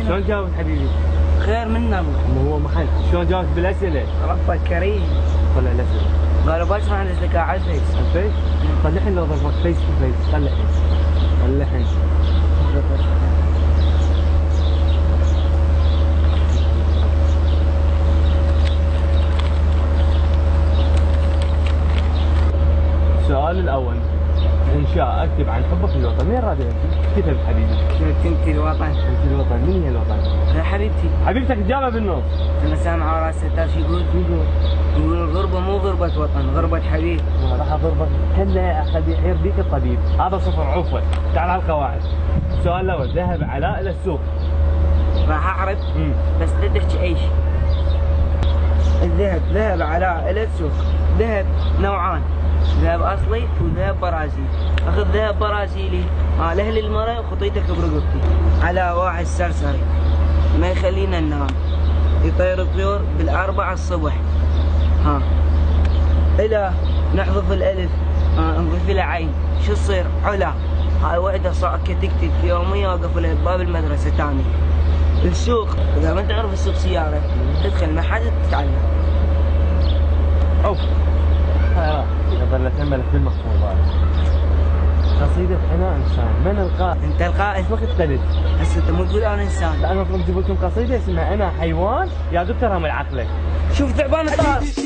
شلون جاوبت حبيبي؟ خير منا ابو. هو محل شلون جاوبت بالاسئله؟ ربك كريم. طلع الاسئله. قالوا باكر راح انزل لك على الفيس. الفيس؟ طلع الحين لو ضربك فيس تو فيس، طلع الحين. طلع الحين. السؤال الاول، انشاء اكتب عن حبك للوطن، وين رادع كتبت حبيبي؟ كنت الوطن. انت الوطن، من هي الوطن؟ يا حبيبتي. حبيبتك تجاوبها بالنص. انا سامع ورا الستار شو يقول؟ يقول الغربة مو غربة وطن، غربة حبيب. راح ضربك كله اخذ يعير بيك الطبيب، هذا صفر عفوا، تعال على القواعد. السؤال الاول، ذهب علاء الى السوق. راح اعرف بس لا تحكي اي شيء. ذهب علاء الى السوق، ذهب نوعان، ذهب اصلي وذهب برازيلي. اخذ ذهب برازيلي لاهل المرأة وخطيتك برقبتي، على واحد سرسري ما يخلينا ننام، يطير الطيور بالأربعة الصبح. الى نحذف الالف نضيف له عين، شو تصير؟ علا. هاي وحده صعقه تكتب في يوميه واقف لها بباب المدرسه تاني. السوق، اذا ما تعرف السوق سياره تدخل ما حد تتعلم. اوف خيرات ظلت هملت بالمحفوظات. قصيدة أنا إنسان، من القائل؟ أنت القائل. وقت اختلف. هسه أنت مو تقول أنا إنسان. لا أنا المفروض أجيب لكم قصيدة اسمها أنا حيوان، يا دكتور هم عقلك. شوف ثعبان الطاس.